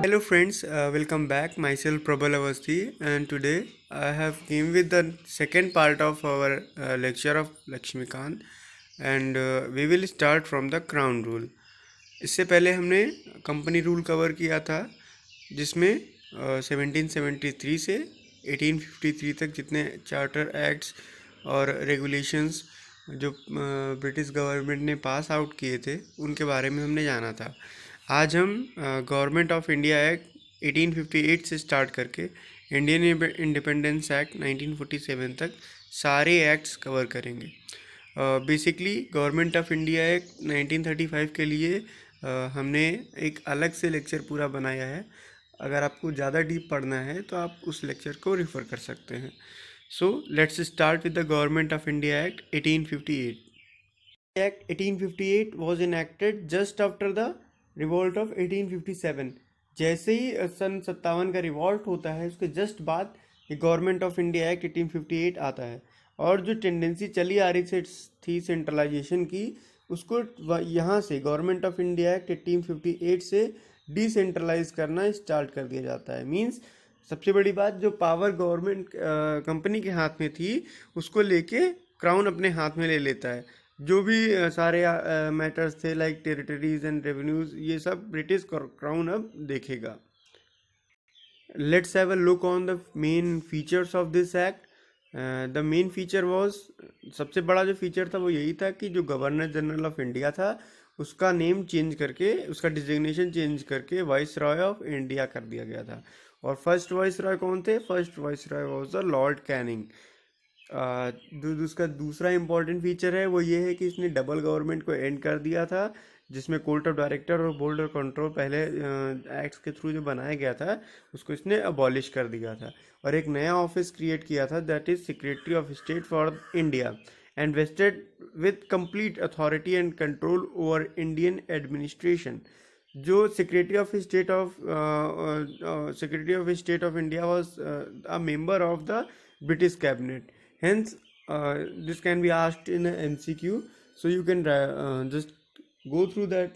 Hello friends, welcome back. Myself Prabal Avasthi, and today I have came with the second part of our lecture of Lakshmikant, and we will start from the crown rule. इससे पहले हमने company rule cover किया था, जिसमें 1773 से 1853 तक जितने charter acts और रेगुलेशंस जो ब्रिटिश गवर्नमेंट ने पास आउट किए थे उनके बारे में हमने जाना था। आज हम गवर्नमेंट ऑफ इंडिया एक्ट 1858 से स्टार्ट करके इंडियन इंडिपेंडेंस एक्ट 1947 तक सारे एक्ट्स कवर करेंगे। Basically government of India act 1935 के लिए हमने एक अलग से लेक्चर पूरा बनाया है। अगर आपको ज़्यादा डीप पढ़ना है तो आप उस लेक्चर को रेफ़र कर सकते हैं। So let's start with the government of India act 1858। Act 1858 was enacted just after the revolt of 1857। जैसे ही सन 57 का रिवॉल्ट होता है उसके जस्ट बाद ये गवर्नमेंट ऑफ इंडिया एक्ट 1858 आता है। और जो टेंडेंसी चली आ रही थी सेंट्रलाइजेशन की, उसको यहाँ से गवर्नमेंट ऑफ इंडिया एक्ट 1858 से डिसेंट्रलाइज करना स्टार्ट कर दिया जाता है। मींस सबसे बड़ी बात, जो पावर गवर्नमेंट कंपनी के हाथ में थी उसको लेके क्राउन अपने हाथ में ले लेता है। जो भी सारे मैटर्स थे लाइक टेरिटरीज एंड रेवेन्यूज, ये सब ब्रिटिश क्राउन अब देखेगा। Let's have a look on the main features of this act. The main feature was, सबसे बड़ा जो फीचर था वो यही था कि जो गवर्नर जनरल ऑफ इंडिया था उसका नेम चेंज करके, उसका डिजिग्नेशन चेंज करके वाइस रॉय ऑफ इंडिया कर दिया गया था। और फर्स्ट वाइस रॉय कौन थे? First vice Roy was the Lord Canning. उसका दूसरा इम्पॉर्टेंट फीचर है वो ये है कि इसने डबल गवर्नमेंट को एंड कर दिया था, जिसमें कोर्ट ऑफ डायरेक्टर और बोर्ड ऑफ कंट्रोल पहले एक्ट्स के थ्रू जो बनाया गया था उसको इसने अबॉलिश कर दिया था। और एक नया ऑफिस क्रिएट किया था, that is secretary of state for India, and vested with complete authority and control over Indian administration. जो secretary of state of India was a member of the British cabinet. Hence, this can be asked in a MCQ, so you can just go through that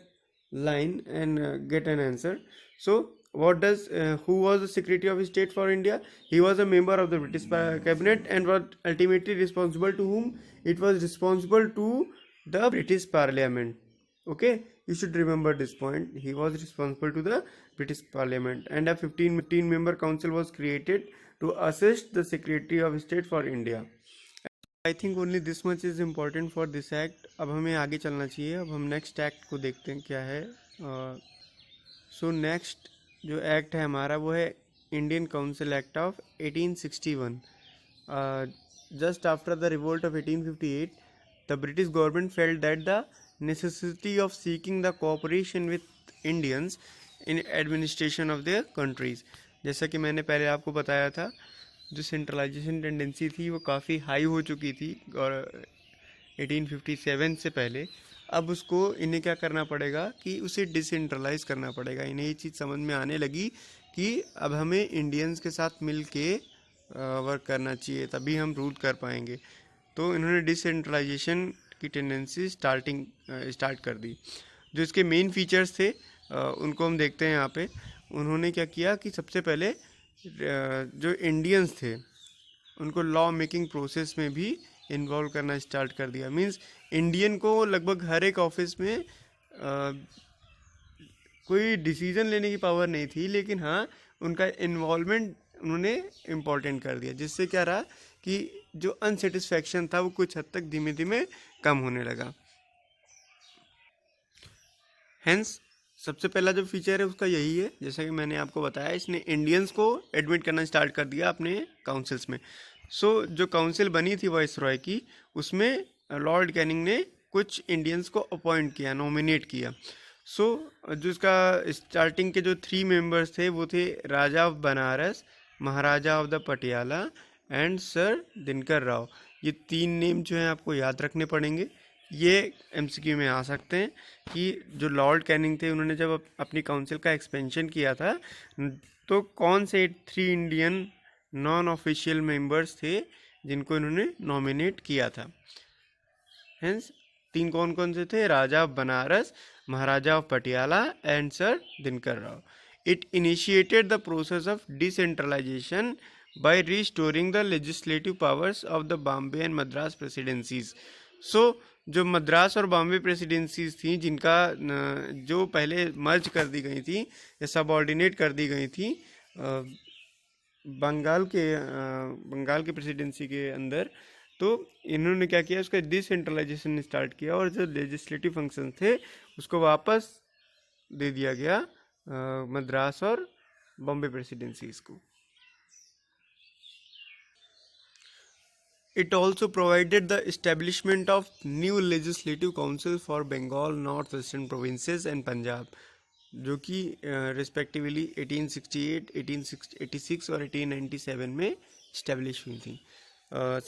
line and get an answer. So, who was the Secretary of State for India? He was a member of the British cabinet and was ultimately responsible to whom? It was responsible to the British Parliament. Okay, you should remember this point. He was responsible to the British Parliament, and a 15 member council was created to assist the Secretary of State for India. I think only this much is important for this act. अब हमें आगे चलना चाहिए। अब हम next act को देखते हैं क्या है। सो नेक्स्ट जो एक्ट है हमारा वो है Indian council act of 1861। Just after the revolt of 1858 the British government felt that the necessity of seeking the cooperation with Indians in administration of their countries. जैसा कि मैंने पहले आपको बताया था, जो सेंट्रलाइजेशन टेंडेंसी थी वो काफ़ी हाई हो चुकी थी और 1857 से पहले। अब उसको इन्हें क्या करना पड़ेगा कि उसे डिसेंट्रलाइज करना पड़ेगा। इन्हें ये चीज़ समझ में आने लगी कि अब हमें इंडियंस के साथ मिल के वर्क करना चाहिए, तभी हम रूल कर पाएंगे। तो इन्होंने डिसेंट्रलाइजेशन की टेंडेंसी स्टार्ट कर दी। जो इसके मेन फीचर्स थे उनको हम देखते हैं यहाँ पे। उन्होंने क्या किया कि सबसे पहले जो इंडियंस थे उनको लॉ मेकिंग प्रोसेस में भी इन्वॉल्व करना स्टार्ट कर दिया। मींस इंडियन को लगभग हर एक ऑफिस में कोई डिसीजन लेने की पावर नहीं थी, लेकिन हाँ उनका इन्वॉल्वमेंट उन्होंने इम्पोर्टेंट कर दिया, जिससे क्या रहा कि जो अनसेटिस्फैक्शन था वो कुछ हद तक धीमे धीमे कम होने लगा। हेंस सबसे पहला जो फीचर है उसका यही है, जैसा कि मैंने आपको बताया, इसने इंडियंस को एडमिट करना स्टार्ट कर दिया अपने काउंसिल्स में। सो जो काउंसिल बनी थी वाइस रॉय की, उसमें लॉर्ड कैनिंग ने कुछ इंडियंस को अपॉइंट किया, नॉमिनेट किया। सो जो इसका स्टार्टिंग के जो 3 मेंबर्स थे वो थे Raja of Banaras, Maharaja of the Patiala and sir Dinkar Rao. ये 3 नेम जो हैं आपको याद रखने पड़ेंगे। ये एमसीक्यू में आ सकते हैं कि जो लॉर्ड कैनिंग थे उन्होंने जब अपनी काउंसिल का एक्सपेंशन किया था तो कौन से 3 इंडियन नॉन ऑफिशियल मेंबर्स थे जिनको इन्होंने नॉमिनेट किया था। हेंस 3 कौन कौन से थे? Raja of Banaras, Maharaja of Patiala and sir Dinkar Rao. It initiated the process of decentralization by restoring the legislative powers of the Bombay and Madras presidencies. So जो मद्रास और बॉम्बे प्रेसिडेंसीज थी जिनका जो पहले मर्ज कर दी गई थी या सबऑर्डिनेट कर दी गई थी बंगाल के प्रेसिडेंसी के अंदर, तो इन्होंने क्या किया, उसका डिसेंट्रलाइजेशन स्टार्ट किया और जो लेजिस्लेटिव फंक्शन थे उसको वापस दे दिया गया मद्रास और बॉम्बे प्रेसिडेंसीज को. It also provided the establishment of new legislative council for Bengal, North Western provinces and Punjab, जो कि रिस्पेक्टिवली 1868, 1886 और 1897 में इस्टेब्लिश हुई थी.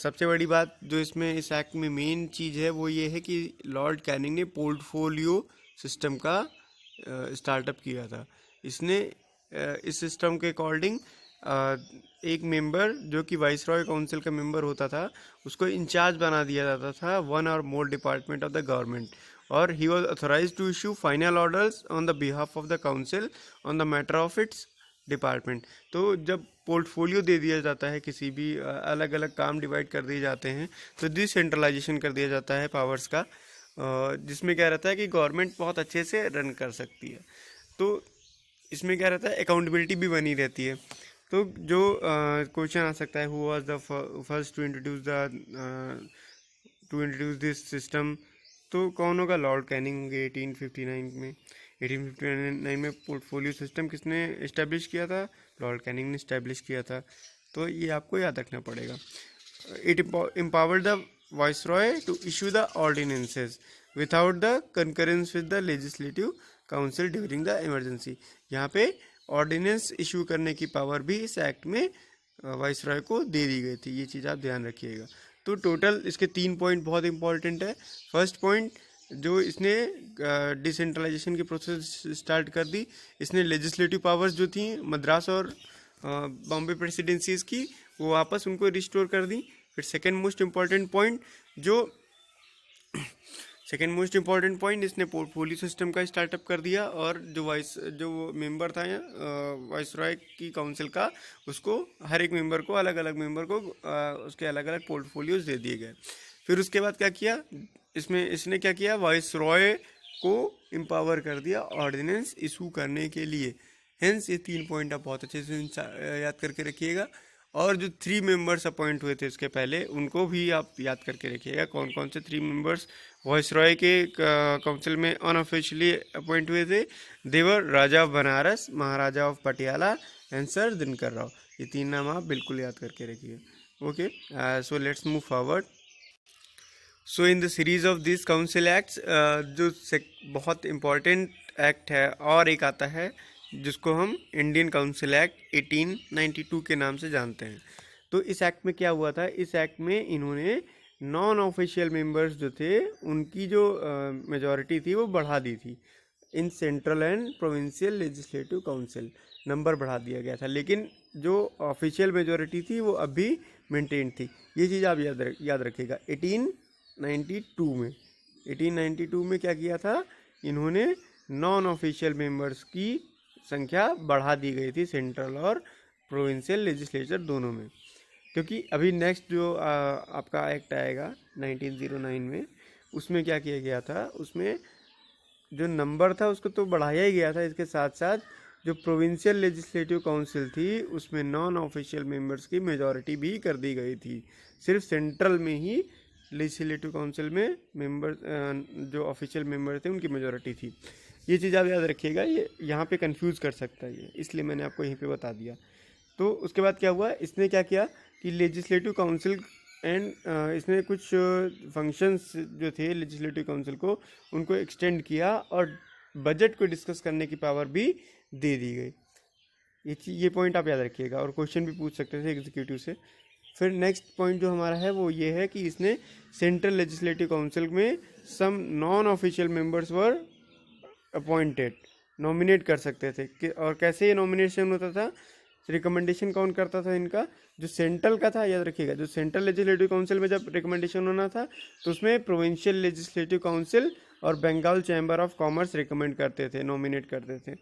सबसे बड़ी बात जो इसमें इस एक्ट में मेन चीज़ है वो ये है कि लॉर्ड कैनिंग ने पोर्टफोलियो सिस्टम का स्टार्टअप किया था. इसने इस सिस्टम के अकॉर्डिंग एक मेंबर जो कि वाइसरॉय काउंसिल का मेंबर होता था उसको इंचार्ज बना दिया जाता था one or more department of the government, और he was authorised to issue final orders on the behalf of the council on the matter of its department. तो जब पोर्टफोलियो दे दिया जाता है, किसी भी अलग अलग काम डिवाइड कर दिए जाते हैं, तो डिसेंट्रलाइजेशन कर दिया जाता है पावर्स का, जिसमें क्या रहता है कि गवर्नमेंट बहुत अच्छे से रन कर सकती है. तो इसमें क्या रहता है, अकाउंटेबिलिटी भी बनी रहती है. तो जो क्वेश्चन आ सकता है, who was the first to introduce this system, तो कौन होगा, लॉर्ड कैनिंग होंगे 1859 में. 1859 में पोर्टफोलियो सिस्टम किसने इस्टेब्लिश किया था, लॉर्ड कैनिंग ने इस्टेब्लिश किया था. तो ये आपको याद रखना पड़ेगा. It empowered the viceroy to issue the ordinances without the concurrence with the legislative council during the emergency. यहाँ पे ऑर्डिनेंस इशू करने की पावर भी इस एक्ट में वाइसरॉय को दे दी गई थी. ये चीज़ आप ध्यान रखिएगा. तो टोटल इसके 3 पॉइंट बहुत इंपॉर्टेंट है. फर्स्ट पॉइंट, जो इसने डिसेंट्रलाइजेशन की प्रोसेस स्टार्ट कर दी, इसने लेजिस्लेटिव पावर्स जो थी मद्रास और बॉम्बे प्रेसिडेंसीज की, वो वापस उनको रिस्टोर कर दी. फिर सेकेंड मोस्ट इम्पॉर्टेंट पॉइंट, इसने पोर्टफोलियो सिस्टम का स्टार्टअप कर दिया, और जो मेंबर था वाइसरॉय की काउंसिल का, उसको हर एक मेंबर को उसके अलग अलग पोर्टफोलियोज दे दिए गए. फिर उसके बाद क्या किया, इसने क्या किया, वाइसरॉय को एम्पावर कर दिया ऑर्डिनेंस इशू करने के लिए. हेंस ये 3 पॉइंट आप बहुत अच्छे से याद करके रखिएगा. और जो 3 मेंबर्स अपॉइंट हुए थे इसके पहले, उनको भी आप याद करके रखिएगा. कौन कौन से 3 मेंबर्स वाइसरॉय के काउंसिल में अनऑफिशियली अपॉइंट हुए थे. They were Raja of Banaras, Maharaja of Patiala and sir Dinkar Rao. ये 3 नाम आप बिल्कुल याद करके रखिए. Okay, so let's move forward. So in the series of this council acts, जो बहुत इम्पॉर्टेंट एक्ट है और एक आता है जिसको हम इंडियन काउंसिल एक्ट 1892 के नाम से जानते हैं. तो इस एक्ट में क्या हुआ था, इस एक्ट में इन्होंने नॉन ऑफिशियल मेंबर्स जो थे उनकी जो मेजॉरिटी थी वो बढ़ा दी थी. In central and provincial legislative council number बढ़ा दिया गया था, लेकिन जो ऑफिशियल मेजॉरिटी थी वो अभी मेंटेन थी. ये चीज़ आप याद रखिएगा. 1892 में क्या किया था, इन्होंने नॉन ऑफिशियल मेंबर्स की संख्या बढ़ा दी गई थी सेंट्रल और प्रोविंशियल लेजिस्लेचर दोनों में. क्योंकि अभी नेक्स्ट जो आपका एक्ट आएगा 1909 में, उसमें क्या किया गया था, उसमें जो नंबर था उसको तो बढ़ाया ही गया था, इसके साथ साथ जो प्रोविंशियल लेजिस्लेटिव काउंसिल थी उसमें नॉन ऑफिशियल मेंबर्स की मेजॉरिटी भी कर दी गई थी. सिर्फ सेंट्रल में ही लेजिस्लेटिव काउंसिल में मेंबर जो ऑफिशियल मेंबर थे उनकी मेजॉरिटी थी. ये चीज़ आप याद रखिएगा, ये यहाँ पे कंफ्यूज कर सकता है, ये इसलिए मैंने आपको यहीं पे बता दिया. तो उसके बाद क्या हुआ, इसने क्या किया कि लेजिस्लेटिव काउंसिल एंड इसने कुछ फंक्शंस जो थे लेजिस्लेटिव काउंसिल को, उनको एक्सटेंड किया और बजट को डिस्कस करने की पावर भी दे दी गई. ये पॉइंट आप याद रखिएगा, और क्वेश्चन भी पूछ सकते थे एग्जीक्यूटिव से. फिर नेक्स्ट पॉइंट जो हमारा है वो ये है कि इसने सेंट्रल लेजिस्लेटिव काउंसिल में some non official members were appointed, nominate कर सकते थे. और कैसे ये नॉमिनेशन होता था, रिकमेंडेशन कौन करता था इनका, जो सेंट्रल का था, याद रखिएगा. जो सेंट्रल लेजिस्लेटिव काउंसिल में जब रिकमेंडेशन होना था तो उसमें प्रोविंशियल लेजिस्लेटिव काउंसिल और Bengal chamber of commerce recommend करते थे, नॉमिनेट करते थे.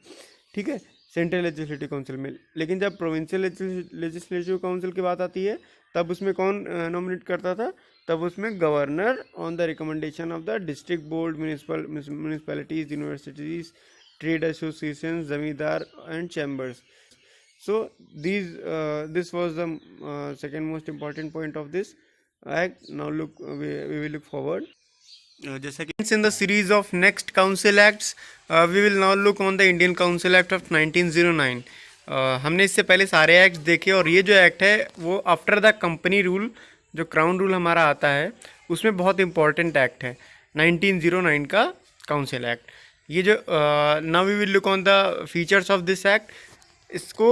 ठीक है. सेंट्रल लेजिस्लेटिव काउंसिल में। लेकिन जब प्रोविंशियल लेजिस्लेटिव काउंसिल की बात आती है तब उसमें कौन नॉमिनेट करता था? तब उसमें governor on the recommendation of the district board, municipalities, universities, trade association, zamindar and chambers. So this was the second most important point of this act. Now look, we will look forward. जैसा कि in the series of next council acts, we will now look on the Indian Council Act of 1909. हमने इससे पहले सारे act देखे और ये जो एक्ट है वो आफ्टर द कंपनी रूल, जो क्राउन रूल हमारा आता है, उसमें बहुत इंपॉर्टेंट एक्ट है 1909 का काउंसिल एक्ट. ये जो now we will look on the features of this act. इसको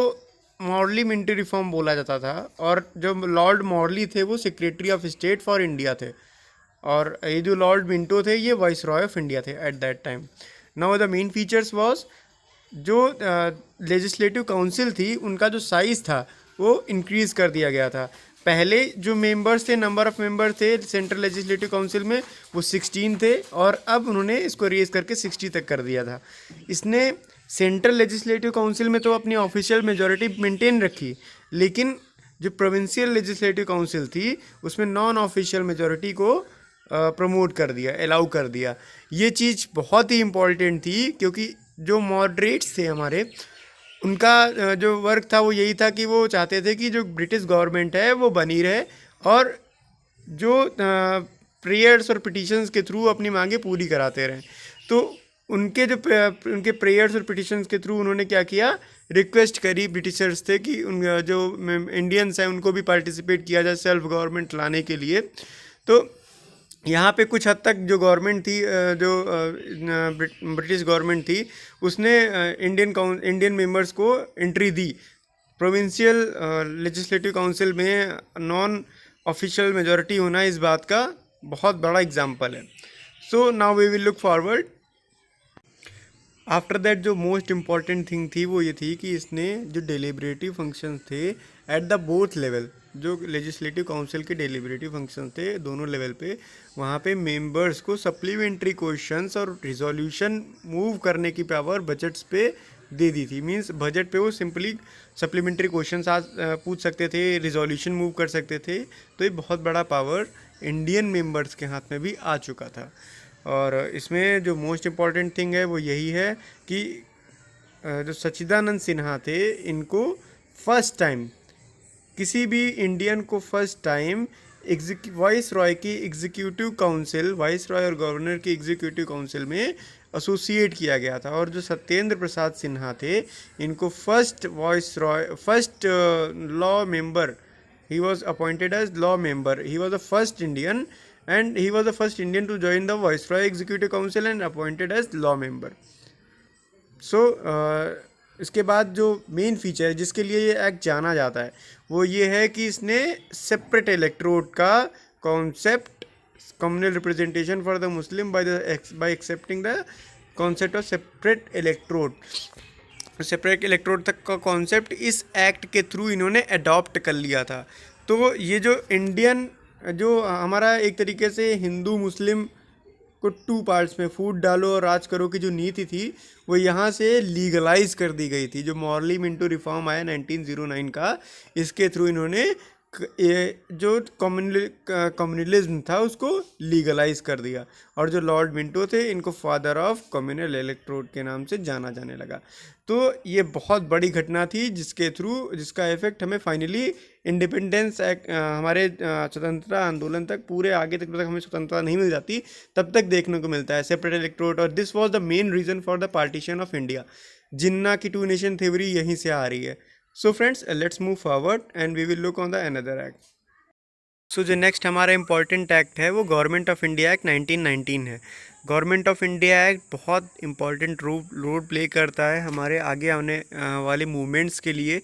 मॉर्ली मिंटो रिफॉर्म बोला जाता था और जो लॉर्ड मॉर्ली थे वो secretary of state for India थे और ये जो लॉर्ड मिंटो थे ये वाइस रॉय ऑफ इंडिया थे at that time. Now the main features was जो लेजिस्लेटिव काउंसिल थी उनका जो साइज़ था वो इंक्रीज़ कर दिया गया था. पहले जो मेंबर्स थे, नंबर ऑफ़ मेंबर थे सेंट्रल लेजिस्लेटिव काउंसिल में, वो 16 थे और अब उन्होंने इसको रेज़ करके 60 तक कर दिया था. इसने सेंट्रल लेजिस्लेटिव काउंसिल में तो अपनी ऑफिशियल मेजॉरिटी मेंटेन रखी, लेकिन जो प्रोविंशियल लेजिस्लेटिव काउंसिल थी उसमें नॉन ऑफिशियल मेजॉरिटी को प्रमोट कर दिया, अलाउ कर दिया. ये चीज़ बहुत ही इम्पॉर्टेंट थी क्योंकि जो मॉडरेट्स थे हमारे, उनका जो वर्क था वो यही था कि वो चाहते थे कि जो ब्रिटिश गवर्नमेंट है वो बनी रहे और जो प्रेयर्स और पिटिशंस के थ्रू अपनी मांगे पूरी कराते रहें. तो उनके प्रेयर्स और पिटिशंस के थ्रू उन्होंने क्या किया, रिक्वेस्ट करी ब्रिटिशर्स थे कि उन जो इंडियंस हैं उनको भी पार्टिसिपेट किया जाए सेल्फ गवर्नमेंट लाने के लिए. तो यहाँ पे कुछ हद तक जो गवर्नमेंट थी, जो ब्रिटिश गवर्नमेंट थी, उसने इंडियन मेंबर्स को एंट्री दी. प्रोविंशियल लेजिस्लेटिव काउंसिल में नॉन ऑफिशियल मेजॉरिटी होना इस बात का बहुत बड़ा एग्जाम्पल है. So now we will look forward. After that जो मोस्ट इम्पॉर्टेंट थिंग थी वो ये थी कि इसने जो डेलिब्रेटिव फंक्शंस थे एट द बोथ लेवल, जो लेजिस्लेटिव काउंसिल के डेलिब्रेटिव फंक्शंस थे दोनों लेवल पे, वहाँ पे मेंबर्स को सप्लीमेंट्री क्वेश्चंस और रिजोल्यूशन मूव करने की पावर बजट्स पे दे दी थी. मींस बजट पे वो सिंपली सप्लीमेंट्री क्वेश्चंस पूछ सकते थे, रिजोल्यूशन मूव कर सकते थे. तो ये बहुत बड़ा पावर इंडियन मेंबर्स के हाथ में भी आ चुका था. और इसमें जो मोस्ट इम्पॉर्टेंट थिंग है वो यही है कि जो सच्चिदानंद सिन्हा थे, इनको फर्स्ट टाइम, किसी भी इंडियन को फर्स्ट टाइम वाइस रॉय की एग्जीक्यूटिव काउंसिल, वाइस रॉय और गवर्नर की एग्जीक्यूटिव काउंसिल में एसोसिएट किया गया था. और जो सत्येंद्र प्रसाद सिन्हा थे, इनको first law member, he was appointed as law member. He was the first Indian and he was the first Indian to join the Viceroy Executive Council and appointed as law member. So इसके बाद जो main feature है जिसके लिए ये act जाना जाता है वो ये है कि इसने सेपरेट इलेक्ट्रोड का concept, communal representation for the Muslim bye accepting the concept of separate electrode. Separate electrode तक का कॉन्सेप्ट इस एक्ट के थ्रू इन्होंने अडॉप्ट कर लिया था. तो ये जो इंडियन, जो हमारा एक तरीके से हिंदू मुस्लिम को 2 पार्ट्स में फूट डालो और राज करो की जो नीति थी वो यहाँ से लीगलाइज कर दी गई थी. जो मॉर्ली मिंटो रिफॉर्म आया 1909 का, इसके थ्रू इन्होंने जो कम्युनलिज्म था उसको लीगलाइज कर दिया. और जो लॉर्ड मिंटो थे, इनको फादर ऑफ कम्युनल इलेक्ट्रोड के नाम से जाना जाने लगा. तो ये बहुत बड़ी घटना थी जिसका इफेक्ट हमें फाइनली इंडिपेंडेंस एक्ट, हमारे स्वतंत्रता आंदोलन तक, पूरे आगे तक हमें स्वतंत्रता नहीं मिल जाती तब तक देखने को मिलता है, सेपरेट इलेक्ट्रोड. और this was the main reason for the partition of India. Jinnah की 2 नेशन थ्योरी यहीं से आ रही है. So friends, let's move forward and we will look on the another act. So जो नेक्स्ट हमारा इम्पॉर्टेंट एक्ट है वो गवर्नमेंट ऑफ इंडिया एक्ट 1919 है. गवर्नमेंट ऑफ इंडिया एक्ट बहुत इंपॉर्टेंट रोल प्ले करता है हमारे आगे आने वाले मूवमेंट्स के लिए.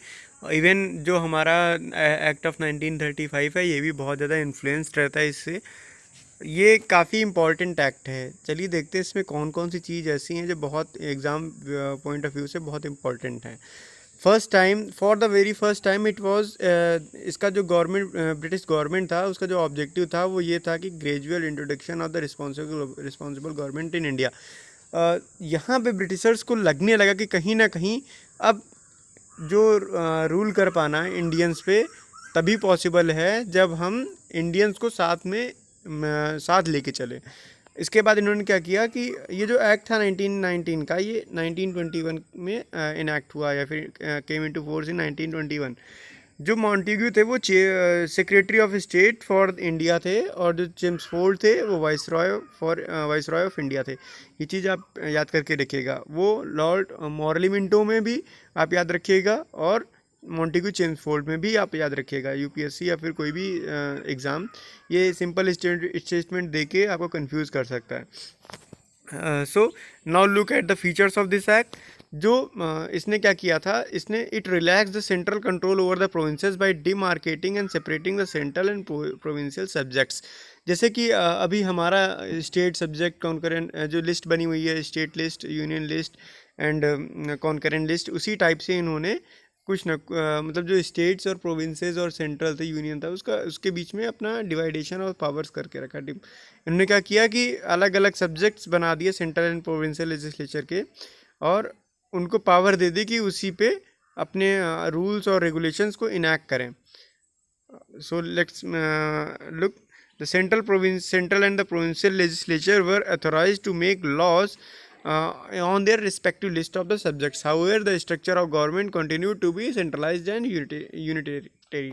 इवन जो हमारा एक्ट ऑफ 1935 है ये भी बहुत ज़्यादा इन्फ्लुएंस्ड रहता है इससे. ये काफ़ी इम्पॉर्टेंट एक्ट है. चलिए देखते हैं इसमें कौन कौन सी चीज़ ऐसी हैं जो बहुत एग्ज़ाम पॉइंट ऑफ व्यू से बहुत इम्पॉर्टेंट हैं. First time, for the very first time it was, इसका जो गवर्नमेंट, ब्रिटिश गवर्नमेंट था, उसका जो ऑब्जेक्टिव था वो ये था कि gradual introduction of the responsible government in India. यहाँ पे ब्रिटिशर्स को लगने लगा कि कहीं ना कहीं अब जो रूल कर पाना है इंडियंस पे तभी पॉसिबल है जब हम इंडियंस को साथ लेके चले। इसके बाद इन्होंने क्या किया कि ये जो एक्ट था 1919 का, ये 1921 में इनैक्ट हुआ या फिर केम इनटू फोर्स इन 1921। जो मॉन्टेग्यू थे वो secretary of state for India थे, और जो चेम्सफोर्ड थे वो वाइसरॉय ऑफ इंडिया थे। ये चीज़ आप याद करके रखिएगा। वो लॉर्ड मॉर्लिमिंटो में भी आप याद रखिएगा, और मॉन्टेग्यू चेम्सफोर्ड में भी आप याद रखिएगा। यूपीएससी या फिर कोई भी एग्ज़ाम ये सिंपल स्टेटमेंट दे के आपको कंफ्यूज कर सकता है। So now look at the features of this act. जो इसने क्या किया था, इसने it relax the central control over the provinces by demarcating and separating the central and provincial subjects. जैसे कि अभी हमारा स्टेट सब्जेक्ट कॉन्करेंट जो लिस्ट बनी हुई है, state list, union list and concurrent list, उसी टाइप से इन्होंने कुछ न मतलब जो स्टेट्स और प्रोविंसेस और सेंट्रल थे, यूनियन था, उसके बीच में अपना डिवाइडेशन और पावर्स करके रखा। इन्होंने क्या किया कि अलग अलग सब्जेक्ट्स बना दिए सेंट्रल एंड प्रोविंशियल लेजिस्लेचर के, और उनको पावर दे दी कि उसी पे अपने रूल्स और रेगुलेशंस को इनैक्ट करें। So let's look, the central and the provincial legislature were authorised to make laws on their respective list of the subjects. However, the structure of government continued to be centralized and unitary.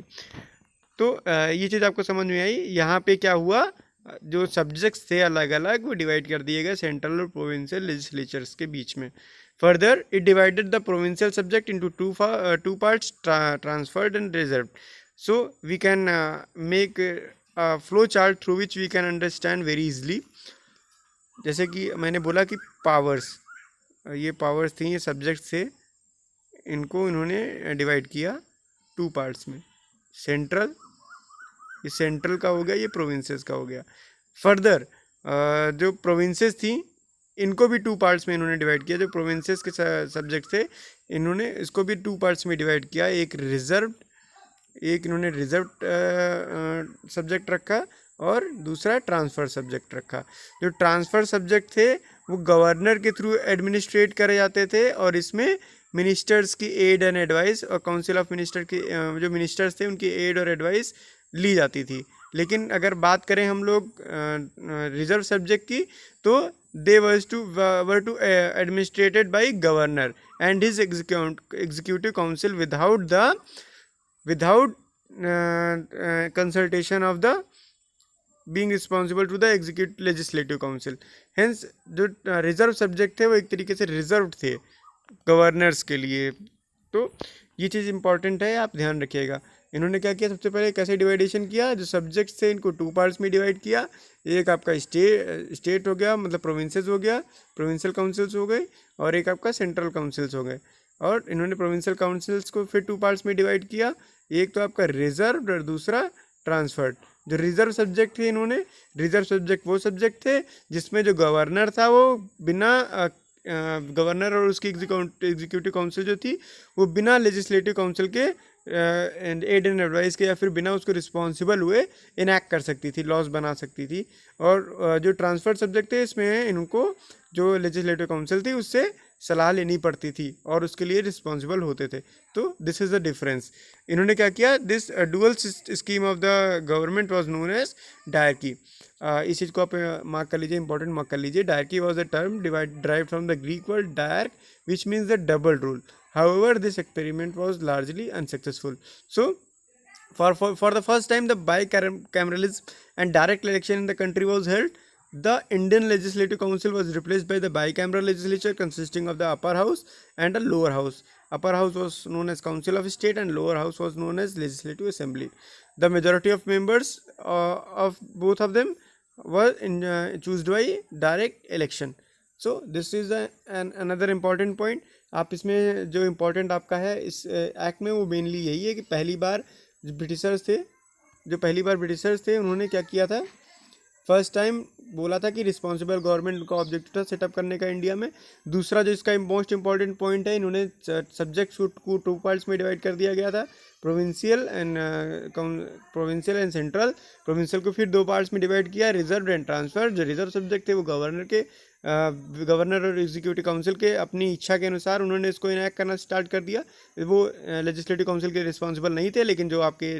तो ये चीज़ आपको समझ में आई। यहाँ पे क्या हुआ, जो सब्जेक्ट्स थे अलग अलग वो डिवाइड कर दिए गए सेंट्रल और प्रोविंशियल लेजिस्लेचर्स के बीच में। Further it divided the provincial subject into two parts, transferred and reserved. So we can make a flow chart through which we can understand very easily. जैसे कि मैंने बोला कि पावर्स, ये पावर्स थी, ये सब्जेक्ट्स थे, इनको इन्होंने डिवाइड किया टू पार्ट्स में। सेंट्रल, ये सेंट्रल का हो गया, ये प्रोविंसेस का हो गया। फर्दर जो प्रोविंसेस थी इनको भी टू पार्ट्स में इन्होंने डिवाइड किया। जो प्रोविंसेस के सब्जेक्ट थे इन्होंने इसको भी टू पार्ट्स में डिवाइड किया। एक इन्होंने रिजर्व सब्जेक्ट रखा और दूसरा ट्रांसफ़र सब्जेक्ट रखा। जो ट्रांसफ़र सब्जेक्ट थे वो गवर्नर के थ्रू एडमिनिस्ट्रेट करे जाते थे, और इसमें मिनिस्टर्स की एड एंड एडवाइस और काउंसिल ऑफ मिनिस्टर के जो मिनिस्टर्स थे उनकी एड और एडवाइस ली जाती थी। लेकिन अगर बात करें हम लोग रिजर्व सब्जेक्ट की, तो they were to administrated by governor and his executive council without consultation of the being responsible to the executive legislative council. Hence जो रिजर्व सब्जेक्ट थे वो एक तरीके से रिजर्व्ड थे गवर्नर्स के लिए। तो ये चीज़ इंपॉर्टेंट है, आप ध्यान रखिएगा। इन्होंने क्या किया, सबसे पहले कैसे डिवाइडेशन किया, जो सब्जेक्ट्स थे इनको टू पार्ट्स में डिवाइड किया। एक आपका स्टेट हो गया, मतलब प्रोविंसेस हो गया, प्रोविंशियल काउंसिल्स हो गए, और एक आपका सेंट्रल काउंसिल्स हो गए। और इन्होंने प्रोविंशियल काउंसिल्स को फिर टू पार्ट्स में डिवाइड किया, एक तो आपका रिजर्व और दूसरा ट्रांसफर्ड। जो रिजर्व सब्जेक्ट थे, इन्होंने रिजर्व सब्जेक्ट वो सब्जेक्ट थे जिसमें जो गवर्नर था वो बिना गवर्नर और उसकी एग्जीक्यूटिव काउंसिल जो थी वो बिना लेजिस्लेटिव काउंसिल के एड एंड एडवाइस के या फिर बिना उसको रिस्पॉन्सिबल हुए इनैक्ट कर सकती थी, लॉज बना सकती थी। और जो ट्रांसफर सब्जेक्ट थे इसमें इनको जो लेजिस्लेटिव काउंसिल थी उससे सलाह लेनी पड़ती थी और उसके लिए रिस्पॉन्सिबल होते थे। तो दिस इज़ द डिफरेंस। इन्होंने क्या किया, this dual scheme of the government was known as dyarchy. इस चीज़ को आप मार्क कर लीजिए, इंपॉर्टेंट मार्क कर लीजिए। Dyarchy was the term derived from the Greek word diarch which means the double rule. However, this experiment was largely unsuccessful. So, for the first time, the bicameralism and direct election in the country was held. The Indian Legislative Council was replaced by the bicameral legislature consisting of the upper house and the lower house. Upper house was known as Council of State and lower house was known as Legislative Assembly. The majority of members of both of them were chosen by direct election. So, this is another important point. आप इसमें जो important आपका है इस act में वो mainly यही है कि पहली बार ब्रिटिशर्स थे उन्होंने क्या किया था, फर्स्ट टाइम बोला था कि रिस्पॉन्सिबल गवर्नमेंट का ऑब्जेक्टिव था सेटअप करने का इंडिया में। दूसरा जो इसका मोस्ट इंपॉर्टेंट पॉइंट है, इन्होंने सब्जेक्ट्स को टू पार्ट्स में डिवाइड कर दिया गया था, प्रोविंशियल एंड सेंट्रल। प्रोविंशियल को फिर दो पार्ट्स में डिवाइड किया, रिजर्व एंड ट्रांसफर। जो रिजर्व सब्जेक्ट थे वो गवर्नर के गवर्नर और एग्जीक्यूटिव काउंसिल के अपनी इच्छा के अनुसार उन्होंने इसको इनैक्ट करना स्टार्ट कर दिया। वो लेजिस्लेटिव काउंसिल के रिस्पॉन्सिबल नहीं थे, लेकिन जो आपके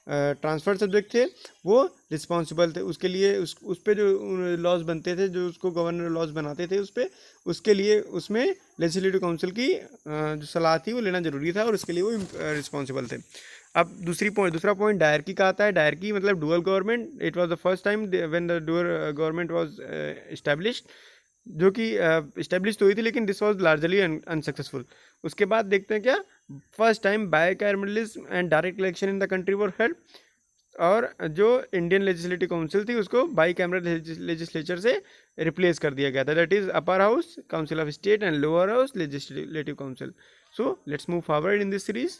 ट्रांसफर सब्जेक्ट थे वो रिस्पॉन्सिबल थे उसके लिए। उस पे जो लॉज बनते थे, जो उसको गवर्नर लॉज बनाते थे उस पे, उसके लिए उसमें लेजिस्लेटिव काउंसिल की जो सलाह थी वो लेना जरूरी था, और उसके लिए वो रिस्पॉन्सिबल थे। अब दूसरा पॉइंट डायरकी का आता है। डायरकी मतलब dual government. It was the first time when the dual government was established, जो कि इस्टेब्लिश तो हुई थी, लेकिन दिस वाज लार्जली अनसक्सेसफुल। उसके बाद देखते हैं क्या, first time bicameralism and direct election in the country were held, और जो इंडियन लेजिस्लेटिव काउंसिल थी उसको बाई कैमरल लेजिस्लेचर से रिप्लेस कर दिया गया था, that is upper house council of state and lower house legislative council. So let's move forward in this series.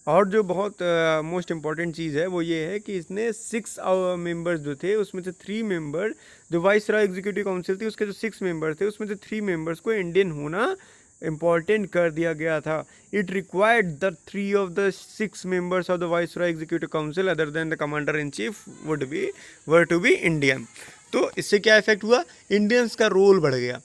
और जो बहुत मोस्ट इम्पॉर्टेंट चीज़ है वो ये है कि इसने 6 मेंबर्स जो थे उसमें से 3 मेंबर, जो वाइस रॉय एग्जीक्यूटिव काउंसिल थी उसके जो 6 मेंबर थे उसमें से 3 मेंबर्स को इंडियन होना इम्पॉर्टेंट कर दिया गया था। It required the 3 of the 6 members of the viceroy executive council other than the commander in chief were to be Indian. तो इससे क्या इफेक्ट हुआ, इंडियंस का रोल बढ़ गया,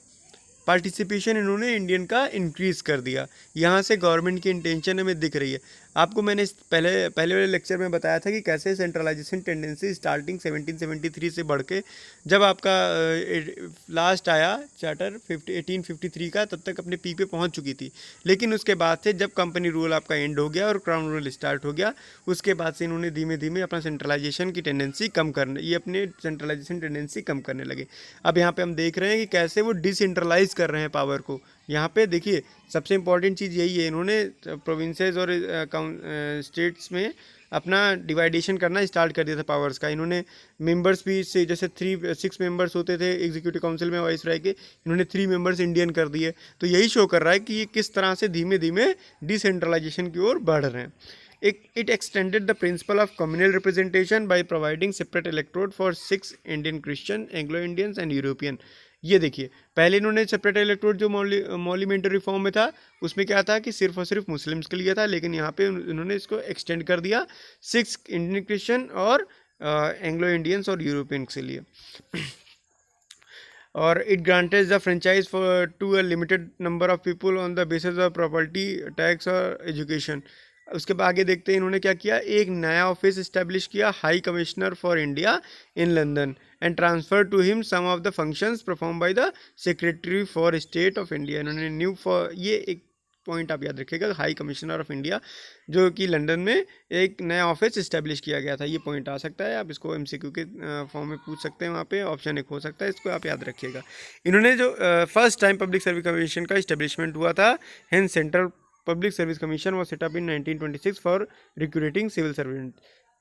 पार्टिसिपेशन इन्होंने इंडियन का इंक्रीज़ कर दिया। यहाँ से गवर्नमेंट की इंटेंशन हमें दिख रही है। आपको मैंने पहले वाले लेक्चर में बताया था कि कैसे सेंट्रलाइजेशन टेंडेंसी स्टार्टिंग 1773 से बढ़ के जब आपका लास्ट आया चार्टर 1853 का, तब तक अपने पीक पे पहुँच चुकी थी। लेकिन उसके बाद से जब कंपनी रूल आपका एंड हो गया और क्राउन रूल स्टार्ट हो गया, उसके बाद से इन्होंने धीमे धीमे अपना सेंट्रलाइजेशन की टेंडेंसी कम करने, ये अपने सेंट्रलाइजेशन टेंडेंसी कम करने लगे। अब यहाँ पे हम देख रहे हैं कि कैसे वो डिसेंट्रलाइज कर रहे हैं पावर को। यहाँ पे देखिए सबसे इम्पॉर्टेंट चीज़ यही है, इन्होंने प्रोविंसेस और स्टेट्स में अपना डिवाइडेशन करना स्टार्ट कर दिया था पावर्स का। इन्होंने मेंबर्स भी से जैसे 6 मेंबर्स होते थे एग्जीक्यूटिव काउंसिल में वाइस राय के, इन्होंने 3 मेंबर्स इंडियन कर दिए। तो यही शो कर रहा है कि ये किस तरह से धीमे धीमे डिसेंट्रलाइजेशन की ओर बढ़ रहे हैं। It extended the principle of communal representation by providing separate electorate for 6 Indian Christian, Anglo-Indians and European। ये देखिए पहले इन्होंने सेपरेट इलेक्टोरेट जो मॉल्यूमेंट्री रिफॉर्म में था उसमें क्या था कि सिर्फ और सिर्फ मुस्लिम्स के लिए था, लेकिन यहाँ पे इन्होंने इसको एक्सटेंड कर दिया 6 इंडियन क्रिश्चियन और एंग्लो इंडियंस और यूरोपियंस के लिए। और it granted the franchise for to a limited number of people on the basis of property tax और एजुकेशन। उसके बाद आगे देखते हैं इन्होंने क्या किया, एक नया ऑफिस इस्टेब्लिश किया, high commissioner for India in London, and transfer to him some of the functions perform by the secretary for state of India. इन्होंने न्यू फॉर, ये एक पॉइंट आप याद रखिएगा, हाई कमिश्नर ऑफ इंडिया जो कि London में एक नया ऑफिस इस्टेब्लिश किया गया था। ये पॉइंट आ सकता है, आप इसको एमसीक्यू के फॉर्म में पूछ सकते हैं, वहाँ पे ऑप्शन एक हो सकता है, इसको आप याद रखिएगा। इन्होंने जो first time public service commission का इस्टेब्लिशमेंट हुआ था, hence central public service commission was set up in 1926 for recruiting civil servant.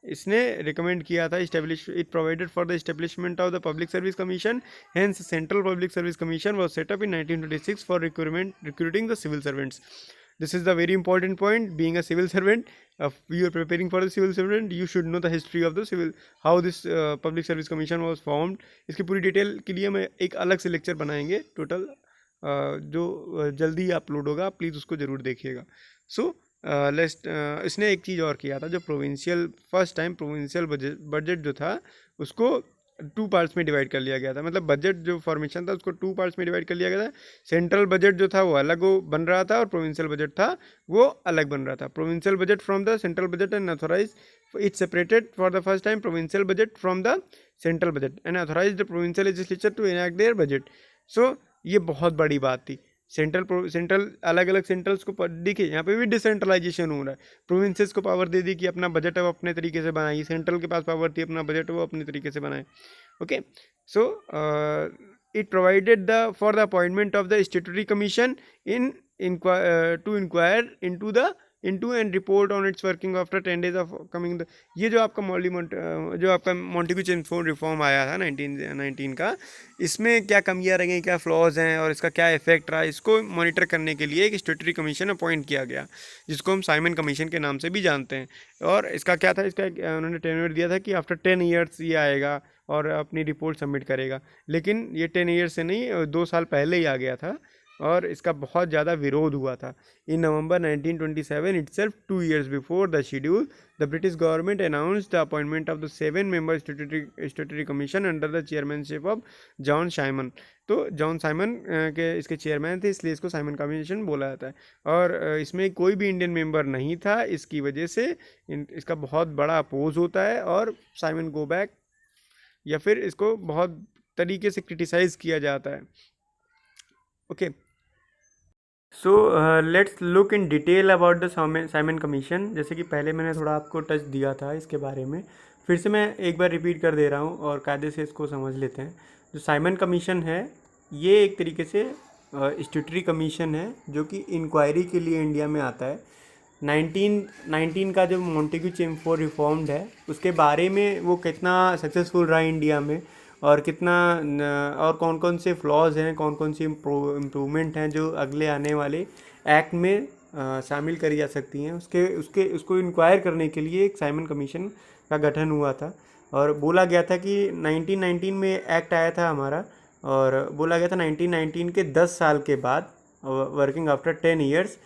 इसने रिकमेंड किया था it provided for the establishment of the public service commission, hence central public service commission was set up in 1926 for recruiting the civil servants. This is the very important point. Being a civil servant, you are preparing for the civil servant, you should know the history of the civil, how this public service commission was formed। इसकी पूरी detail के लिए मैं एक अलग से lecture बनाएंगे total, जो जल्दी अपलोड होगा, प्लीज़ उसको ज़रूर देखिएगा। सो इसने एक चीज़ और किया था, जो provincial first time provincial budget जो था उसको 2 पार्ट्स में डिवाइड कर लिया गया था। मतलब बजट जो फॉर्मेशन था उसको 2 पार्ट्स में डिवाइड कर लिया गया था। सेंट्रल बजट जो था वो अलग बन रहा था और प्रोविंशियल बजट था वो अलग बन रहा था। Provincial budget from the central budget and authorize it separated for the first time provincial budget from the central budget and authorize the provincial legislature to enact their budget. सो ये बहुत बड़ी बात थी। सेंट्रल अलग अलग सेंट्रल्स को देखिए यहाँ पे भी डिसेंट्रलाइजेशन हो रहा है। प्रोविंसेस को पावर दे दी कि अपना बजट है वो अपने तरीके से बनाइए, सेंट्रल के पास पावर थी अपना बजट वो अपने तरीके से बनाए। Okay, so it provided the for the appointment of the statutory commission to inquire into and report on its working after 10 days of coming the. ये जो आपका मॉन्टेग्यू रिफॉर्म आया था 1919 का, इसमें क्या कमियां रह गई, क्या फ्लॉज हैं और इसका क्या इफेक्ट रहा, इसको मॉनिटर करने के लिए एक स्टैट्यूटरी कमीशन अपॉइंट किया गया, जिसको हम साइमन कमीशन के नाम से भी जानते हैं। और इसका क्या था, इसका उन्होंने टेन्योर दिया था कि आफ्टर 10 years ये आएगा और अपनी रिपोर्ट सबमिट करेगा। लेकिन ये 10 years से नहीं 2 साल पहले ही आ गया था, और इसका बहुत ज़्यादा विरोध हुआ था। इन नवंबर 1927 itself, 2 years before the schedule, the British government announced the appointment of the 7-member statutory commission under the chairmanship of John Simon. तो जॉन साइमन के इसके चेयरमैन थे, इसलिए इसको साइमन कमीशन बोला जाता है। और इसमें कोई भी इंडियन मेंबर नहीं था, इसकी वजह से इसका बहुत बड़ा अपोज होता है और साइमन गो बैक या फिर इसको बहुत तरीके से क्रिटिसाइज किया जाता है। Okay, so let's look in detail about the Simon commission. जैसे कि पहले मैंने थोड़ा आपको टच दिया था इसके बारे में, फिर से मैं एक बार रिपीट कर दे रहा हूँ और कायदे से इसको समझ लेते हैं। जो साइमन कमीशन है ये एक तरीके से स्टैट्यूटरी कमीशन है जो कि इंक्वायरी के लिए इंडिया में आता है। 1919 का जो मॉन्टेग्यू चेमफोर्ड रिफॉर्म्ड है उसके बारे में वो कितना सक्सेसफुल रहा इंडिया में, और कितना और कौन कौन से फ्लॉज हैं, कौन कौन सी इम्प्रूवमेंट हैं जो अगले आने वाले एक्ट में शामिल करी जा सकती हैं, उसको इंक्वायर करने के लिए एक साइमन कमीशन का गठन हुआ था। और बोला गया था कि 1919 में एक्ट आया था हमारा, और बोला गया था 1919 के 10 साल के बाद, वर्किंग आफ्टर 10 years,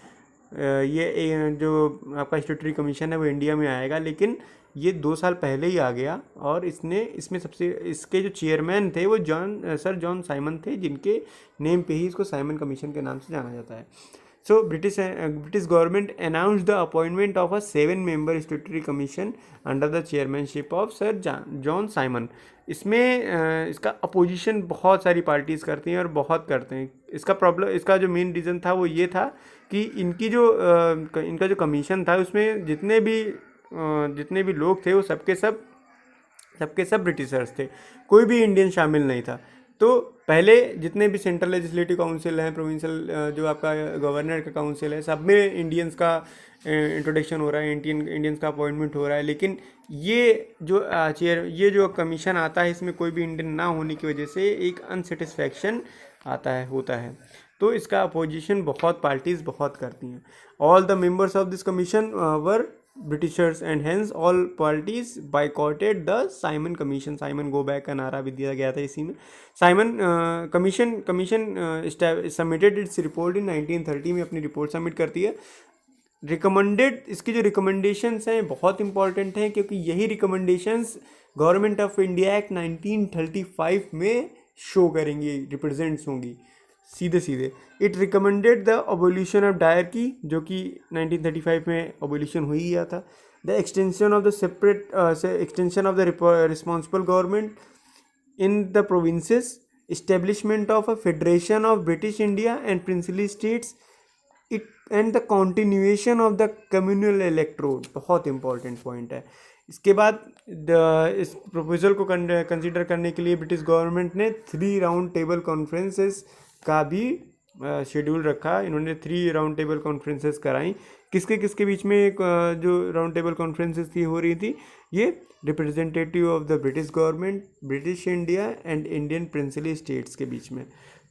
ये जो आपका स्टैट्यूटरी कमीशन है वो इंडिया में आएगा। लेकिन ये 2 साल पहले ही आ गया, और इसमें सबसे इसके जो चेयरमैन थे वो सर जॉन साइमन थे, जिनके नेम पे ही इसको साइमन कमीशन के नाम से जाना जाता है। So British government announced the appointment of a 7-member statutory commission under the chairmanship of sir John Simon. इसमें इसका अपोजिशन बहुत सारी पार्टीज़ करती हैं और बहुत करते हैं। इसका जो मेन रीज़न था वो ये था कि इनका जो कमीशन था उसमें जितने भी लोग थे वो सबके सब ब्रिटिशर्स थे, कोई भी इंडियन शामिल नहीं था। तो पहले जितने भी सेंट्रल लेजिस्लेटिव काउंसिल हैं, प्रोविंशियल जो आपका गवर्नर का काउंसिल है, सब में इंडियंस का इंट्रोडक्शन हो रहा है, इंडियंस का अपॉइंटमेंट हो रहा है। लेकिन ये जो कमीशन आता है इसमें कोई भी इंडियन ना होने की वजह से एक अनसेटिस्फैक्शन होता है। तो इसका अपोजिशन बहुत पार्टीज़ बहुत करती हैं। All the members of this commission were Britishers and hence all parties boycotted the Simon commission. Simon go back का नारा भी दिया गया था इसी में। Simon commission submitted its report इन 1930 में अपनी रिपोर्ट सबमिट करती है। इसकी जो रिकमेंडेशंस हैं बहुत इंपॉर्टेंट हैं, क्योंकि यही recommendations government of India act 1935 में शो करेंगी, रिप्रेजेंट्स होंगी सीधे। It recommended the abolition of dyarchy, जो कि 1935 में अबोल्यूशन हुई गया था। The extension of the responsible government in the provinces, establishment of a federation of British India and princely states, it and the continuation of the communal electorate. बहुत important point है। इसके बाद इस प्रपोजल को consider करने के लिए British government ने 3 राउंड टेबल कॉन्फ्रेंसेस का भी शेड्यूल रखा। इन्होंने 3 राउंड टेबल कॉन्फ्रेंसेस कराई। किसके बीच में जो राउंड टेबल कॉन्फ्रेंसेस हो रही थी, ये representative of the British government, British India and Indian princely states के बीच में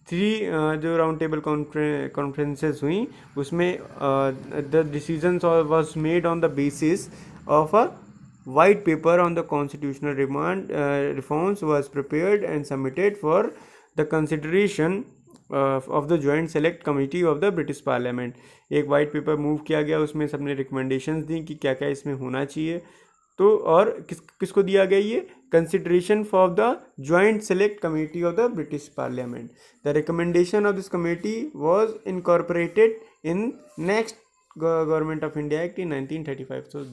3 जो राउंड टेबल कॉन्फ्रेंसेस हुई, उसमें the decisions was made on the basis of a white paper on the constitutional reforms was prepared and submitted for the consideration of the joint select committee of the British Parliament। एक white paper move किया गया, उसमें सबने recommendations दी कि क्या क्या इसमें होना चाहिए। तो और किसको दिया गया ये consideration for the joint select committee of the British parliament. The recommendation of this committee was incorporated in next government of India act in 1935। So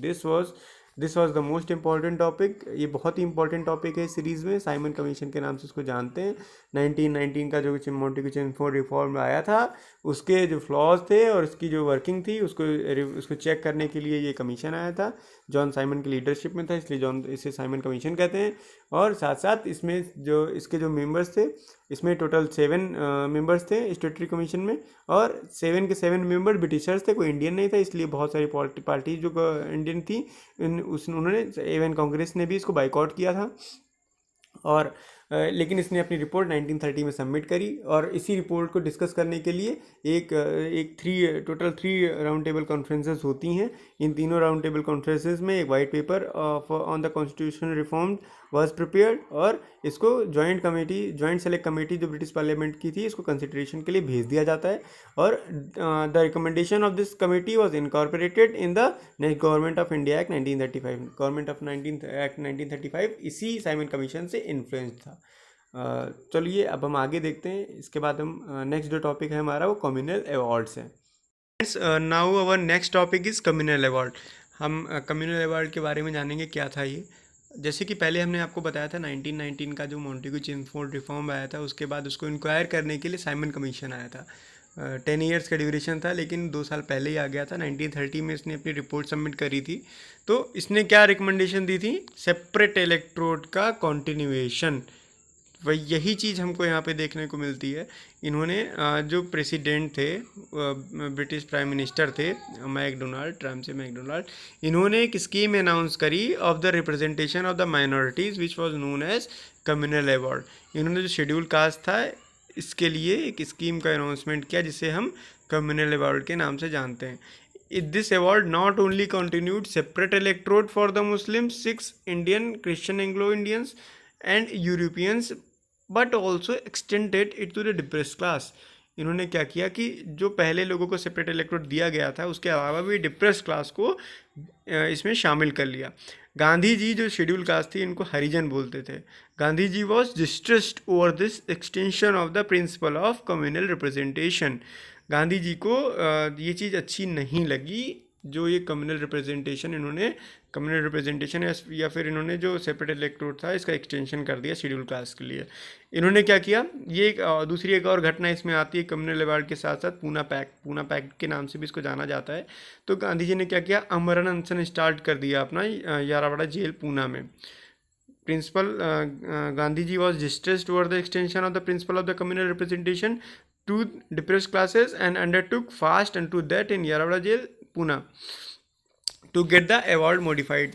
this was the most important topic. ये बहुत ही important topic है इस series में। Simon commission के नाम से इसको जानते हैं। 1919 का जो मॉन्टेग्यू चेमफोर्ड रिफॉर्म आया था, उसके जो फ्लॉज थे और उसकी जो वर्किंग थी उसको चेक करने के लिए ये कमीशन आया था। जॉन साइमन की लीडरशिप में था, इसलिए इसे साइमन कमीशन कहते हैं। और साथ साथ इसमें इसके जो मेंबर्स थे, इसमें टोटल 7 मेंबर्स थे स्टैट्यूटरी कमीशन में, और 7 के 7 मेंबर ब्रिटिशर्स थे, कोई इंडियन नहीं था। इसलिए बहुत सारी पार्टी जो इंडियन थी उन्होंने, इवन कांग्रेस ने भी इसको बाइकआउट किया था। और लेकिन इसने अपनी रिपोर्ट 1930 में सबमिट करी, और इसी रिपोर्ट को डिस्कस करने के लिए total three round table conferences होती हैं। इन तीनों राउंड टेबल कॉन्फ्रेंसेस में एक white paper on the constitutional reform was prepared, और इसको जॉइंट सेलेक्ट कमेटी जो ब्रिटिश पार्लियामेंट की थी, इसको कंसिडरेशन के लिए भेज दिया जाता है, और the recommendation of this committee was incorporated in the next government of India act 1935। Government of act 1935 इसी साइमन कमीशन से इन्फ्लुएंस था। चलिए अब हम आगे देखते हैं। इसके बाद हम नेक्स्ट जो टॉपिक है हमारा वो कम्युनल अवार्ड्स है। Now our next topic is communal award. हम कम्युनल अवार्ड के बारे में जानेंगे क्या था ये। जैसे कि पहले हमने आपको बताया था 1919 का जो मॉन्टेग्यू चेम्सफोर्ड रिफॉर्म आया था, उसके बाद उसको इंक्वायर करने के लिए साइमन कमीशन आया था। 10 ईयर्स का ड्यूरेशन था, लेकिन 2 साल पहले ही आ गया था। 1930 में इसने अपनी रिपोर्ट सबमिट करी थी। तो इसने क्या रिकमेंडेशन दी थी? सेपरेट इलेक्ट्रोड का कॉन्टिन्यूएशन। वही यही चीज़ हमको यहाँ पे देखने को मिलती है। इन्होंने जो प्रेसिडेंट थे, ब्रिटिश प्राइम मिनिस्टर थे मैकडोनाल्ड, इन्होंने एक स्कीम अनाउंस करी of the representation of the minorities which was known as communal award. इन्होंने जो शेड्यूल कास्ट था, इसके लिए एक स्कीम का अनाउंसमेंट किया जिसे हम कम्युनल अवार्ड के नाम से जानते हैं। This award not only continued separate electorate for the Muslim, Sikhs, Indian, Christian, Anglo Indians and Europeans, but also extended it to the depressed class. इन्होंने क्या किया कि जो पहले लोगों को सेपरेट इलेक्ट्रोड दिया गया था, उसके अलावा भी डिप्रेस क्लास को इसमें शामिल कर लिया। गांधी जी जो शेड्यूल कास्ट थी, इनको हरिजन बोलते थे। Gandhi ji was distressed over this extension of the principle of communal representation. Gandhi ji को ये चीज़ अच्छी नहीं लगी, जो ये कम्युनल रिप्रेजेंटेशन या फिर इन्होंने जो सेपरेट इलेक्ट्रोड था इसका एक्सटेंशन कर दिया शेड्यूल कास्ट के लिए। इन्होंने क्या किया, ये दूसरी एक और घटना इसमें आती है कम्युनल अवार्ड के साथ साथ, पूना पैक्ट के नाम से भी इसको जाना जाता है। तो गांधी जी ने क्या किया, आमरण अनशन स्टार्ट कर दिया अपना यारावाड़ा जेल पूना में। Principle Gandhi ji was distressed over the extension of the principle of the communal representation to depressed classes and undertook fast and to that in Yerawada jail Poona to get the award modified.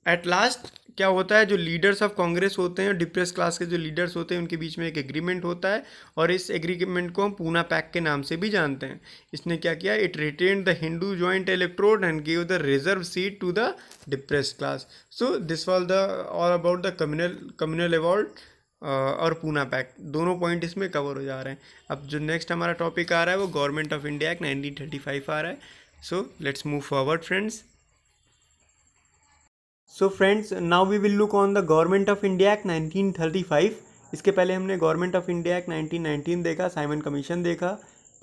At last क्या होता है, जो leaders of Congress होते हैं, depress class के जो leaders होते हैं, उनके बीच में एक एग्रीमेंट होता है, और इस एग्रीमेंट को हम पूना पैक्ट के नाम से भी जानते हैं। इसने क्या किया, it retained the Hindu joint electorate and give the reserve seat to the depressed class. So this was the all about the communal award और पूना पैक्ट। दोनों पॉइंट इसमें कवर हो जा रहे हैं। अब जो नेक्स्ट हमारा टॉपिक आ रहा है वो गवर्नमेंट ऑफ इंडिया एक्ट 1935 आ रहा है। So let's move forward, friends. So friends, now we will look on the Government of India Act 1935. इसके पहले हमने गवर्नमेंट ऑफ इंडिया एक्ट 1919 देखा, साइमन कमीशन देखा,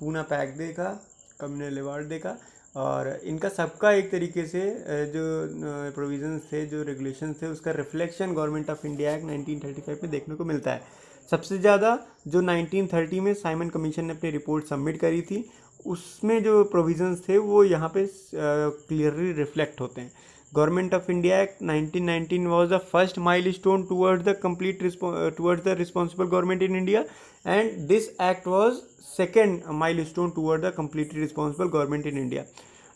पूना पैक्ट देखा, कम्युनल अवार्ड देखा, और इनका सबका एक तरीके से जो प्रोविजंस थे, जो रेगुलेशंस थे, उसका reflection government of India act 1935 में देखने को मिलता है। सबसे ज़्यादा जो 1930 में साइमन कमीशन ने अपनी रिपोर्ट सबमिट करी थी, उसमें जो प्रोविजंस थे वो यहाँ पे क्लियरली रिफ्लेक्ट होते हैं। Government of India act 1919 was the first milestone towards the responsible government in India, and this act was second milestone toward the completely responsible government in India.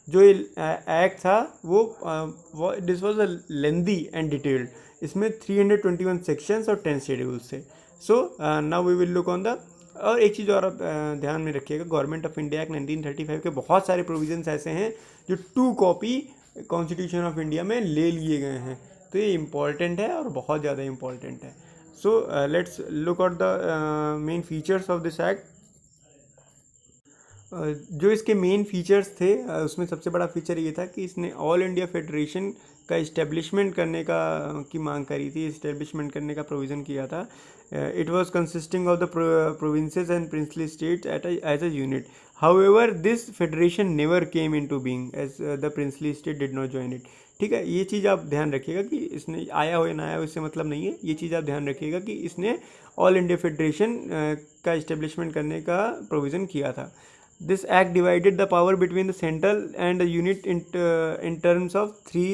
जो एक्ट था वो this was a lengthy and detailed. इसमें 321 sections और 10 schedules थे। So now we will look on the, और एक चीज़ और आप ध्यान में रखिएगा, गवर्नमेंट ऑफ इंडिया एक्ट 1935 के बहुत सारे प्रोविजंस ऐसे हैं जो 2 कॉपी कॉन्स्टिट्यूशन ऑफ इंडिया में ले लिए गए हैं। तो ये इम्पॉर्टेंट है और बहुत ज़्यादा इम्पॉर्टेंट है। सो let's look at the main features of this act. जो इसके मेन फीचर्स थे, उसमें सबसे बड़ा फीचर ये था कि इसने ऑल इंडिया फेडरेशन का इस्टेब्लिशमेंट करने की मांग करी थी, इस्टेब्लिशमेंट करने का प्रोविज़न किया था। It was consisting of the provinces and princely states as a unit. However this federation never came into being as the princely state did not join it. ठीक है, ये चीज़ आप ध्यान रखिएगा कि इसने आया हो या ना आया हो इससे मतलब नहीं है। ये चीज़ आप ध्यान रखिएगा कि इसने ऑल इंडिया फेडरेशन का इस्टेब्लिशमेंट करने का प्रोविज़न किया था। This act divided the power between the central and the unit in terms of 3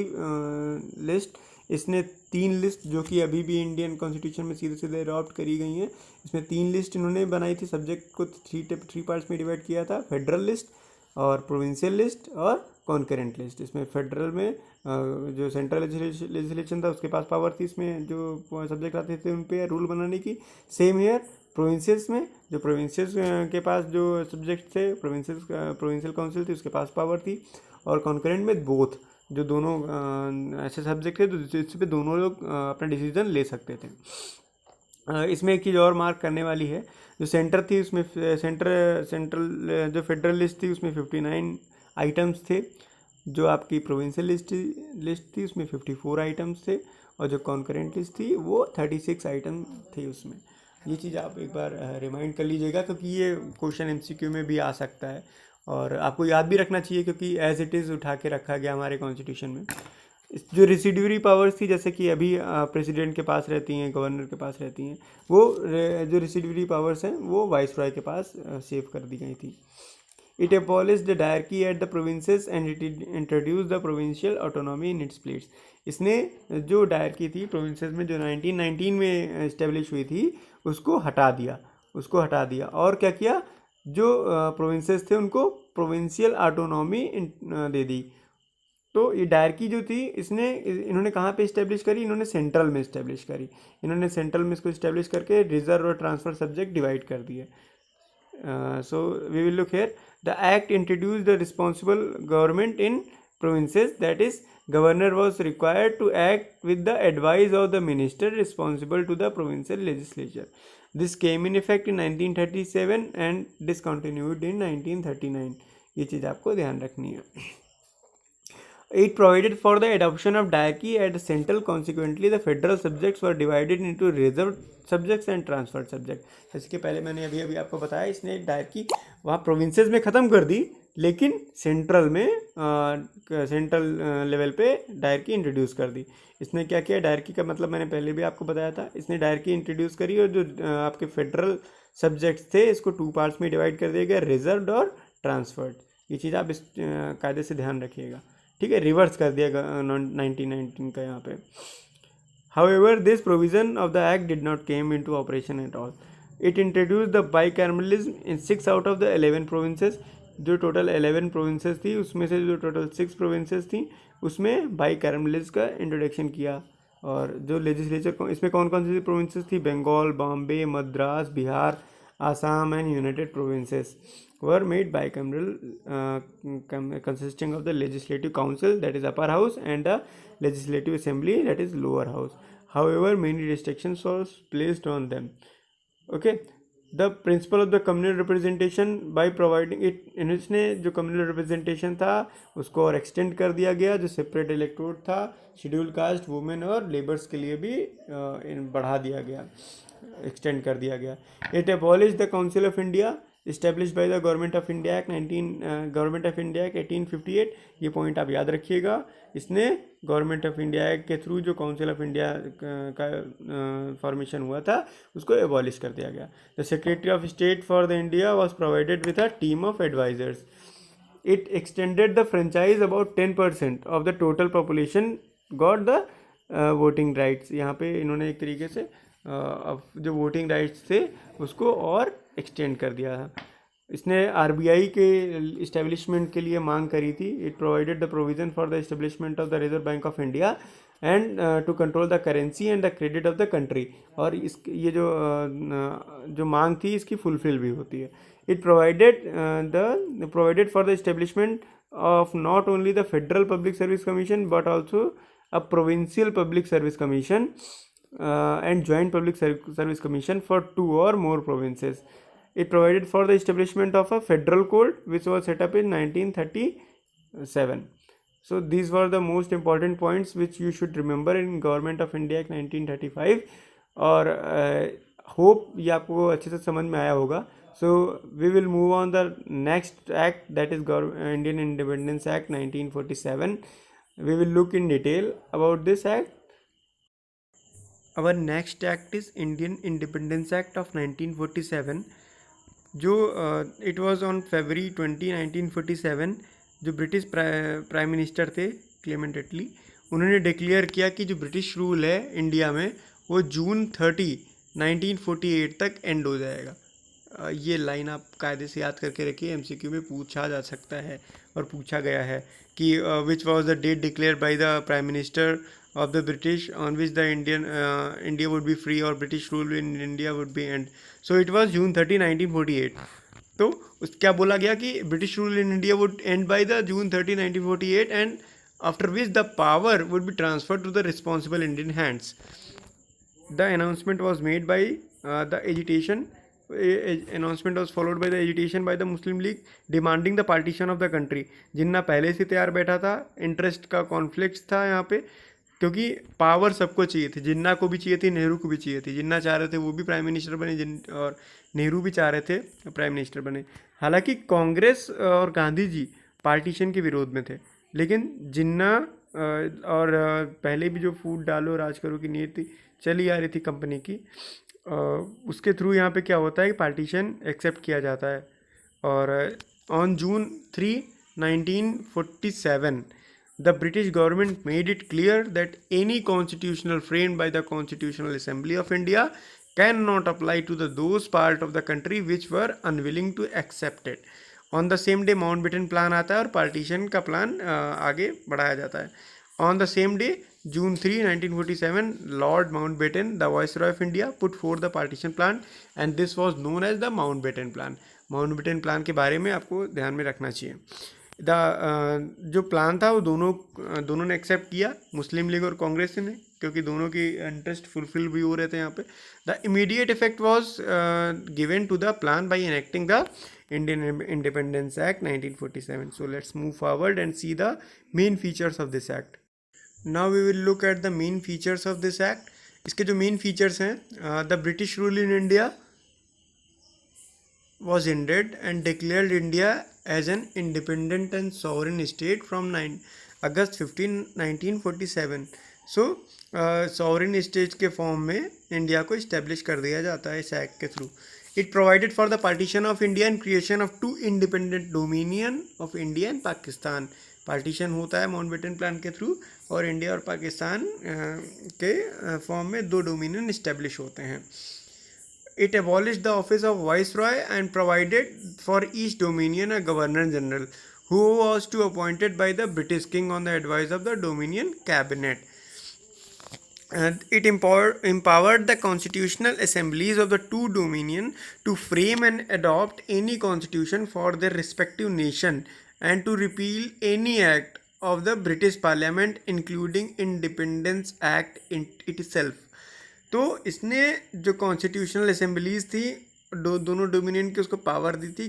list. इसने 3 लिस्ट, जो कि अभी भी इंडियन कॉन्स्टिट्यूशन में सीधे सीधे अडॉप्ट करी गई हैं, इसमें 3 लिस्ट इन्होंने बनाई थी। सब्जेक्ट को 3 पार्ट्स में डिवाइड किया था, फेडरल लिस्ट और प्रोविंशियल लिस्ट और कॉन्करेंट लिस्ट। इसमें फेडरल में जो सेंट्रल लेजिस्लेशन था उसके पास पावर थी इसमें जो सब्जेक्ट आते थे उन पे रूल बनाने की। सेम हेयर प्रोविंसेस में जो प्रोविंसेस के पास जो सब्जेक्ट थे प्रोविंशियल काउंसिल थी उसके पास पावर थी। और कॉन्करेंट में बोथ जो दोनों ऐसे सब्जेक्ट थे तो इस पे दोनों लोग अपना डिसीजन ले सकते थे। इसमें एक चीज़ और मार्क करने वाली है, जो सेंटर थी उसमें सेंट्रल जो फेडरल लिस्ट थी उसमें 59 आइटम्स थे, जो आपकी प्रोविंशियल लिस्ट थी उसमें 54 आइटम्स थे, और जो कॉन्करेंट लिस्ट थी वो 36 आइटम थी उसमें। ये चीज़ आप एक बार रिमाइंड कर लीजिएगा, क्योंकि ये क्वेश्चन एमसीक्यू में भी आ सकता है और आपको याद भी रखना चाहिए, क्योंकि एज इट इज़ उठा के रखा गया हमारे कॉन्स्टिट्यूशन में। जो रिसिड्यूरी पावर्स थी जैसे कि अभी प्रेसिडेंट के पास रहती हैं, गवर्नर के पास रहती हैं, वो जो रिसिड्यूरी पावर्स हैं वो वाइसरॉय के पास सेव कर दी गई थी। It abolish the dyarchy at the provinces and it introduce the provincial autonomy in its plates. इसने जो डायरकी थी प्रोविंसेस में जो 1919 में इस्टेब्लिश हुई थी उसको हटा दिया और क्या किया, जो प्रोविंसेस थे उनको प्रोविंशियल ऑटोनॉमी दे दी। तो ये डायरकी जो थी इन्होंने कहाँ पे इस्टेब्लिश करी, इन्होंने सेंट्रल में इस्टेब्लिश करी। इन्होंने सेंट्रल में इसको इस्टेब्लिश करके रिजर्व और ट्रांसफर सब्जेक्ट डिवाइड कर दिए। So we will look here the act introduce the responsible government in provinces, that is governor was required to act with the advice of the minister responsible to the provincial legislature. This came in effect in 1937 and discontinued in 1939. ये चीज़ आपको ध्यान रखनी है। It provided for the adoption of diarchy at central. Consequently, the federal subjects were divided into reserved subjects and transferred subjects. जैसे कि पहले मैंने अभी आपको बताया, इसने डायरकी वहाँ प्रोविंसेस में ख़त्म कर दी, लेकिन सेंट्रल लेवल पे डायरकी इंट्रोड्यूस कर दी। इसने क्या किया, डायरकी का मतलब मैंने पहले भी आपको बताया था, इसने डायरकी इंट्रोड्यूस करी और जो आपके फेडरल सब्जेक्ट्स थे इसको 2 पार्ट्स में डिवाइड कर दिया गया, रिजर्व्ड और ट्रांसफर्ड। ये चीज़ आप इस कायदे से ध्यान रखिएगा, ठीक है। रिवर्स कर दिया 1919 का यहाँ पे। However this provision of the act did not came into operation at all. It introduce the bicameralism in 6 out of the 11 provinces. जो टोटल 11 प्रोविंसेस थी उसमें से जो टोटल 6 प्रोविंसेस थी उसमें बाइकैमरलिज्म का इंट्रोडक्शन किया। और जो लेजिस्लेचर इसमें कौन कौन सी प्रोविंसेस थी, Bengal, Bombay, Madras, Bihar, Assam and United Provinces were made bicameral, consisting of the Legislative Council, that is upper house, and the Legislative Assembly, that is lower house. However, many restrictions were placed on them. Okay, the principle of the communal representation by providing it, इसने जो communal representation था उसको और extend कर दिया गया। जो separate electorate था शेड्यूल कास्ट, वुमेन और लेबर्स के लिए भी बढ़ा दिया गया, एक्सटेंड कर दिया गया। It abolish the council of India establish by the government of India act 1858। ये पॉइंट आप याद रखिएगा। इसने गवर्नमेंट ऑफ इंडिया एक्ट के थ्रू जो काउंसिल ऑफ इंडिया का फॉर्मेशन हुआ था उसको एबॉलिश कर दिया गया। The secretary of state for the India was provided with a team of advisers. It extended the franchise about 10% of the total population got the voting rights. यहाँ पे इन्होंने एक तरीके से जो वोटिंग राइट्स थे उसको और एक्सटेंड कर दिया था। इसने आरबीआई के इस्टेब्लिशमेंट के लिए मांग करी थी। It provided the provision for the establishment of the reserve bank of India and to control the currency and the credit of the country. और ये जो मांग थी इसकी फुलफिल भी होती है। It provided for the establishment of not only the federal public service commission but also a provincial public service commission and joint public service commission for 2 or more provinces. It provided for the establishment of a federal court which was set up in 1937. So these were the most important points which you should remember in Government of India Act 1935 और hope ये आपको अच्छे से समझ में आया होगा। So we will move on the next act, that is Indian Independence Act 1947. We will look in detail about this act. Our next act is Indian Independence Act of 1947, जो it was on February 20, 1947। जो British prime minister थे Clement एटली, उन्होंने declare किया कि जो British rule है India में वो जून 30, 1948 तक एंड हो जाएगा। ये लाइन आप कायदे से याद करके रखिए, एमसीक्यू में पूछा जा सकता है और पूछा गया है कि which was the date declare by the prime minister of the British on which the India would be free और British rule in India would be end. So it was June 30, 1948। तो उस क्या बोला गया कि British rule in India would end by the June 30, 1948 and after which the power would be transferred to the responsible Indian hands. The announcement was made by the agitation. Announcement was followed by the agitation by the Muslim League demanding the partition of the country. जिन्ना पहले से तैयार बैठा था, interest का conflict था यहाँ पे, क्योंकि पावर सबको चाहिए थी। जिन्ना को भी चाहिए थी, नेहरू को भी चाहिए थी। जिन्ना चाह रहे थे वो भी प्राइम मिनिस्टर बने, और नेहरू भी चाह रहे थे प्राइम मिनिस्टर बने। हालांकि कांग्रेस और गांधी जी पार्टीशन के विरोध में थे, लेकिन जिन्ना और पहले भी जो फूट डालो राज करो की नीति चली आ रही थी कंपनी की, उसके थ्रू यहाँ पे क्या होता है कि पार्टीशन एक्सेप्ट किया जाता है। और on June 3, 1947 the British government made it clear that any constitutional framed by the Constitutional Assembly of India cannot apply to those part of the country which were unwilling to accept it. On the same day Mountbatten plan आता है और partition का plan आगे बढ़ाया जाता है। On the same day June 3, 1947 Lord Mountbatten the viceroy of India put forth the partition plan and this was known as the Mountbatten plan. Mountbatten plan के बारे में आपको ध्यान में रखना चाहिए। जो प्लान था वो दोनों ने एक्सेप्ट किया, मुस्लिम लीग और कांग्रेस ने, क्योंकि दोनों की इंटरेस्ट फुलफिल भी हो रहे थे यहाँ पे। The immediate effect was given to the plan by enacting the Indian Independence Act 1947. So let's move forward and see the main features of this act. Now we will look at the main features of this act. इसके जो main features हैं, the British rule in India was ended and declared India as an independent and sovereign state from August 15, 1947. So sovereign state के form में India को establish कर दिया जाता है इस एक्ट के through. It provided for the partition of India and creation of two independent dominion of India and Pakistan. Partition होता है माउंटबेटन प्लान के थ्रू और इंडिया और पाकिस्तान के फॉर्म में दो डोमिनियन इस्टेब्लिश होते हैं। It abolished the office of viceroy and provided for each dominion a governor general who was to appointed by the British king on the advice of the dominion cabinet. And it empowered the constitutional assemblies of the two dominion to frame and adopt any constitution for their respective nation and to repeal any act of the British Parliament including Independence Act itself. तो इसने जो constitutional assemblies थी दोनों dominion की, उसको power दी थी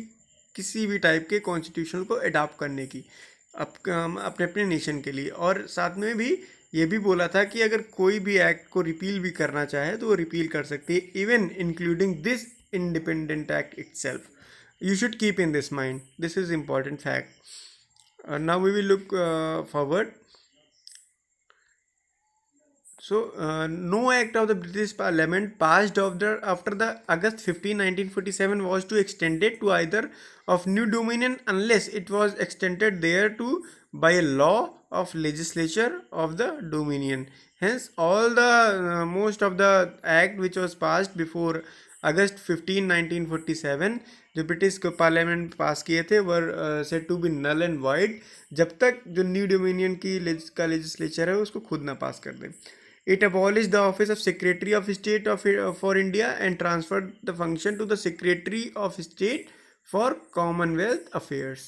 किसी भी टाइप के कॉन्स्टिट्यूशन को अडॉप्ट करने की अपने अपने नेशन के लिए। और साथ में भी ये भी बोला था कि अगर कोई भी एक्ट को रिपील भी करना चाहे तो वो रिपील कर सकती है, even including this independent act itself. You should keep in this mind, this is important fact. Now we will look forward. So, no act of the British Parliament passed after the August 15, 1947 was to extend it to either of new dominion unless it was extended there to by a law of legislature of the dominion. Hence, all the most of the act which was passed before August 15, 1947 जो British parliament pass किए थे were said to be null and void, जब तक जो new dominion की का legislature है उसको खुद ना पास कर दे। It abolished the office of Secretary of State for India and transferred the function to the Secretary of State for Commonwealth Affairs.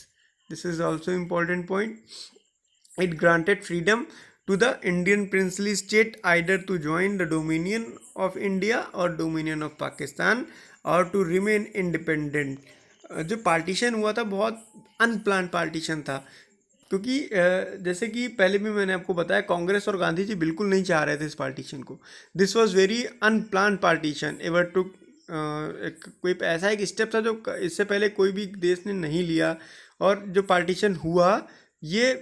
This is also important point. It granted freedom to the Indian princely state either to join the Dominion of India or Dominion of Pakistan or to remain independent. जो partition हुआ था बहुत unplanned partition था, क्योंकि जैसे कि पहले भी मैंने आपको बताया कांग्रेस और गांधी जी बिल्कुल नहीं चाह रहे थे इस पार्टीशन को। This was very unplanned partition ever to कोई ऐसा एक स्टेप था जो इससे पहले कोई भी देश ने नहीं लिया, और जो पार्टीशन हुआ ये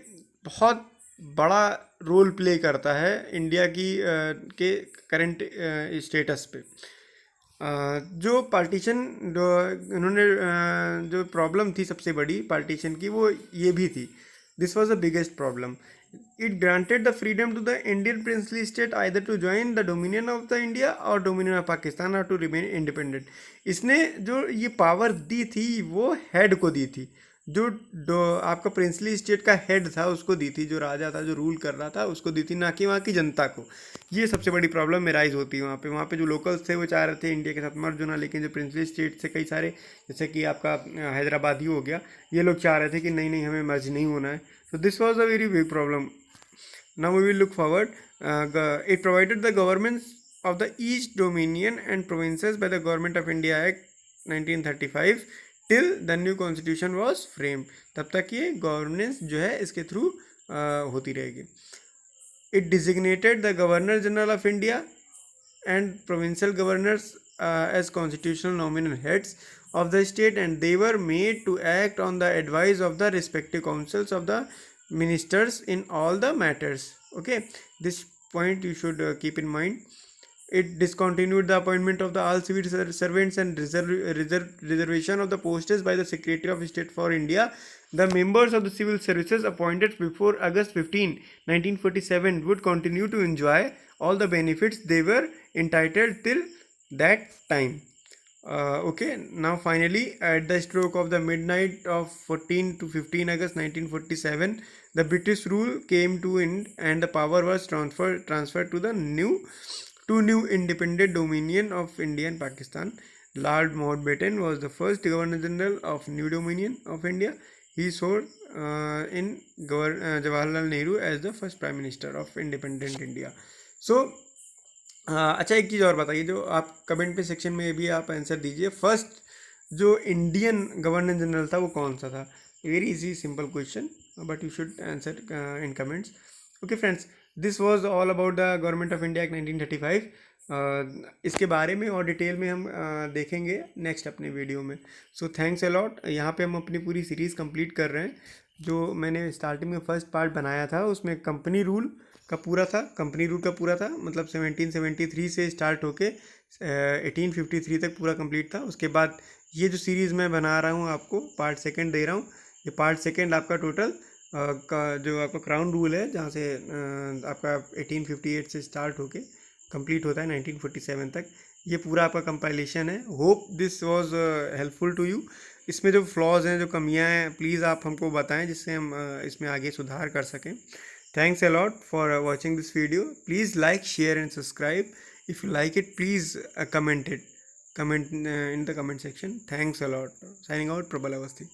बहुत बड़ा रोल प्ले करता है इंडिया की के करंट स्टेटस पे। जो पार्टीशन इन्होंने जो प्रॉब्लम थी सबसे बड़ी पार्टीशन की वो ये भी थी, this was the biggest problem. It granted the freedom to the Indian princely state either to join the dominion of the India or dominion of Pakistan or to remain independent. इसने जो ये power दी थी वो head को दी थी, जो आपका princely state का हेड था उसको दी थी, जो राजा था जो रूल कर रहा था उसको दी थी, ना कि वहाँ की जनता को। ये सबसे बड़ी प्रॉब्लम में राइज होती है वहाँ पे जो लोकल्स थे वो चाह रहे थे इंडिया के साथ मर्ज होना, लेकिन जो प्रिंसली स्टेट से कई सारे, जैसे कि आपका हैदराबाद ही हो गया, ये लोग चाह रहे थे कि नहीं नहीं हमें मर्ज नहीं होना है। So this was a very big problem. Now we will look forward. It provided the governments of the East Dominion and provinces by the Government of India Act 1935 till the new constitution was framed. तब तक ये governance जो है इसके through होती रहेगी. It designated the Governor General of India and provincial governors as constitutional nominal heads of the state, and they were made to act on the advice of the respective councils of the ministers in all the matters. Okay, this point you should keep in mind. It discontinued the appointment of the all civil servants and reservation of the posts by the Secretary of State for India. The members of the civil services appointed before August 15, 1947 would continue to enjoy all the benefits they were entitled till that time. Okay, now finally, at the stroke of the midnight of 14 to 15 August 1947, the British rule came to end and the power was transferred to the two new independent dominion of India and Pakistan. Lord Mountbatten was the first Governor General of New Dominion of India. He served in Jawaharlal Nehru as the first Prime Minister of independent India. So अच्छा, एक चीज़ और बताइए, जो आप comment पे section में भी आप आंसर दीजिए, फर्स्ट जो इंडियन गवर्नर जनरल था वो कौन सा था? Very easy simple question, but you should answer in comments. Okay friends, this was all about the government of India act 1935. इसके बारे में और डिटेल में हम देखेंगे नेक्स्ट अपने वीडियो में. So thanks a lot. यहाँ पे हम अपनी पूरी सीरीज़ कंप्लीट कर रहे हैं. जो मैंने स्टार्टिंग में फर्स्ट पार्ट बनाया था उसमें कंपनी रूल का पूरा था, मतलब 1773 से स्टार्ट होके 1853 तक पूरा कंप्लीट था. उसके बाद ये जो सीरीज़ मैं बना रहा हूँ आपको पार्ट सेकंड दे रहा हूँ. ये पार्ट सेकंड आपका टोटल का जो आपका क्राउन रूल है, जहाँ से आपका 1858 से स्टार्ट होके कंप्लीट होता है 1947 तक, ये पूरा आपका कंपाइलेशन है. Hope this was helpful to you. इसमें जो फ्लॉज हैं, जो कमियां हैं, प्लीज़ आप हमको बताएं जिससे हम इसमें आगे सुधार कर सकें. Thanks a lot for watching this video. Please like, share and subscribe. If you like it, please comment in the comment section. Thanks a lot. Signing out, Prabal Avasthi.